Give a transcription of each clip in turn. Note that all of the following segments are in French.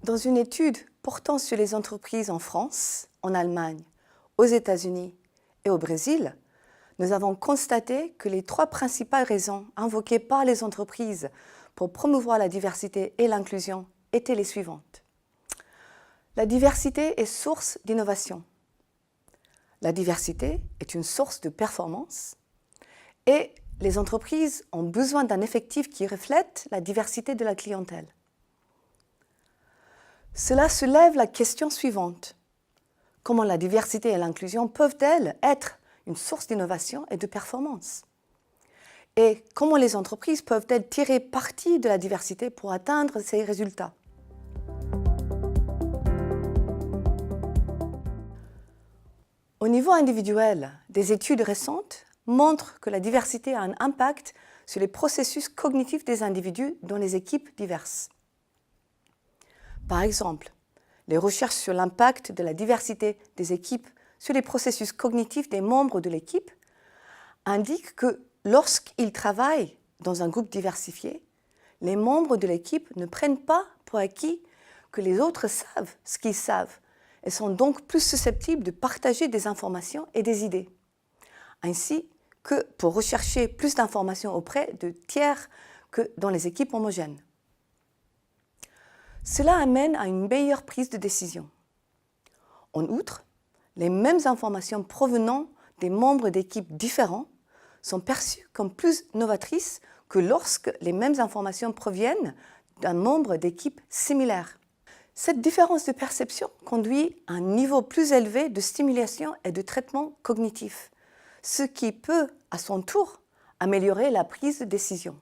Dans une étude portant sur les entreprises en France, en Allemagne, aux États-Unis et au Brésil, nous avons constaté que les 3 principales raisons invoquées par les entreprises pour promouvoir la diversité et l'inclusion étaient les suivantes. La diversité est source d'innovation. La diversité est une source de performance et les entreprises ont besoin d'un effectif qui reflète la diversité de la clientèle. Cela soulève la question suivante. Comment la diversité et l'inclusion peuvent-elles être une source d'innovation et de performance? Et comment les entreprises peuvent-elles tirer parti de la diversité pour atteindre ces résultats? Au niveau individuel, des études récentes montrent que la diversité a un impact sur les processus cognitifs des individus dans les équipes diverses. Par exemple, les recherches sur l'impact de la diversité des équipes sur les processus cognitifs des membres de l'équipe indiquent que lorsqu'ils travaillent dans un groupe diversifié, les membres de l'équipe ne prennent pas pour acquis que les autres savent ce qu'ils savent et sont donc plus susceptibles de partager des informations et des idées, ainsi que pour rechercher plus d'informations auprès de tiers que dans les équipes homogènes. Cela amène à une meilleure prise de décision. En outre, les mêmes informations provenant des membres d'équipes différents sont perçues comme plus novatrices que lorsque les mêmes informations proviennent d'un membre d'équipe similaire. Cette différence de perception conduit à un niveau plus élevé de stimulation et de traitement cognitif, ce qui peut, à son tour, améliorer la prise de décision.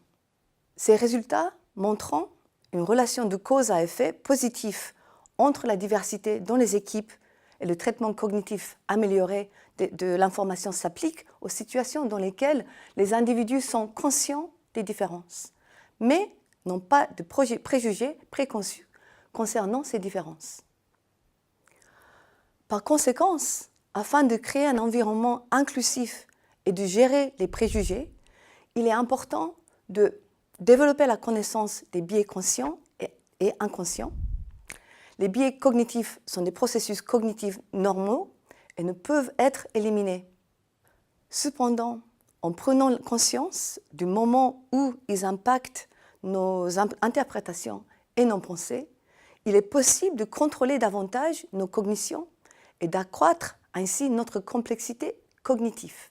Ces résultats montrant une relation de cause à effet positif entre la diversité dans les équipes et le traitement cognitif amélioré de l'information s'applique aux situations dans lesquelles les individus sont conscients des différences, mais n'ont pas de préjugés préconçus concernant ces différences. Par conséquent, afin de créer un environnement inclusif et de gérer les préjugés, il est important de développer la connaissance des biais conscients et inconscients. Les biais cognitifs sont des processus cognitifs normaux et ne peuvent être éliminés. Cependant, en prenant conscience du moment où ils impactent nos interprétations et nos pensées, il est possible de contrôler davantage nos cognitions et d'accroître ainsi notre complexité cognitive.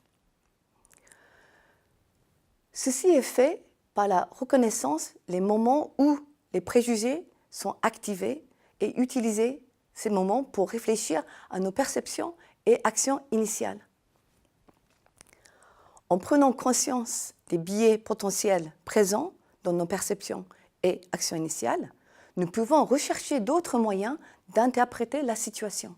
Ceci est fait par la reconnaissance des moments où les préjugés sont activés et utiliser ces moments pour réfléchir à nos perceptions et actions initiales. En prenant conscience des biais potentiels présents dans nos perceptions et actions initiales, nous pouvons rechercher d'autres moyens d'interpréter la situation.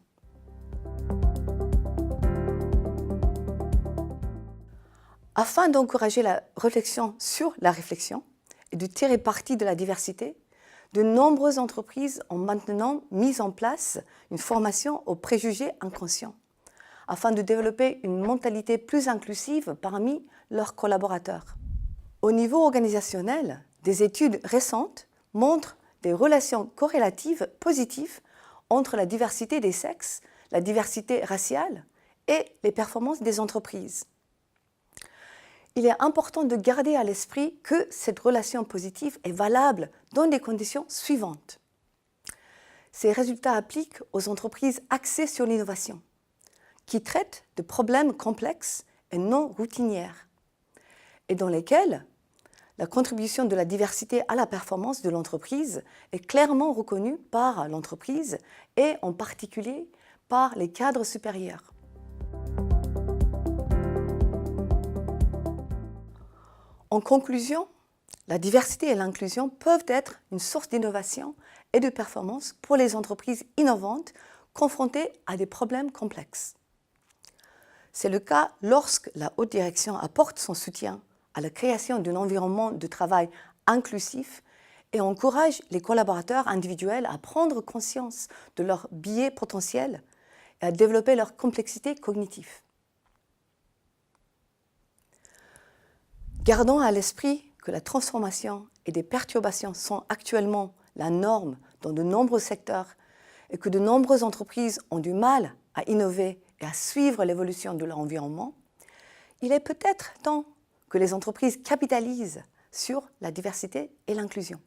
Afin d'encourager la réflexion sur la réflexion et de tirer parti de la diversité, de nombreuses entreprises ont maintenant mis en place une formation aux préjugés inconscients, afin de développer une mentalité plus inclusive parmi leurs collaborateurs. Au niveau organisationnel, des études récentes montrent des relations corrélatives positives entre la diversité des sexes, la diversité raciale et les performances des entreprises. Il est important de garder à l'esprit que cette relation positive est valable dans les conditions suivantes. Ces résultats appliquent aux entreprises axées sur l'innovation, qui traitent de problèmes complexes et non routinières, et dans lesquels la contribution de la diversité à la performance de l'entreprise est clairement reconnue par l'entreprise et en particulier par les cadres supérieurs. En conclusion, la diversité et l'inclusion peuvent être une source d'innovation et de performance pour les entreprises innovantes confrontées à des problèmes complexes. C'est le cas lorsque la haute direction apporte son soutien à la création d'un environnement de travail inclusif et encourage les collaborateurs individuels à prendre conscience de leurs biais potentiels et à développer leur complexité cognitive. Gardons à l'esprit que la transformation et des perturbations sont actuellement la norme dans de nombreux secteurs et que de nombreuses entreprises ont du mal à innover et à suivre l'évolution de leur environnement, il est peut-être temps que les entreprises capitalisent sur la diversité et l'inclusion.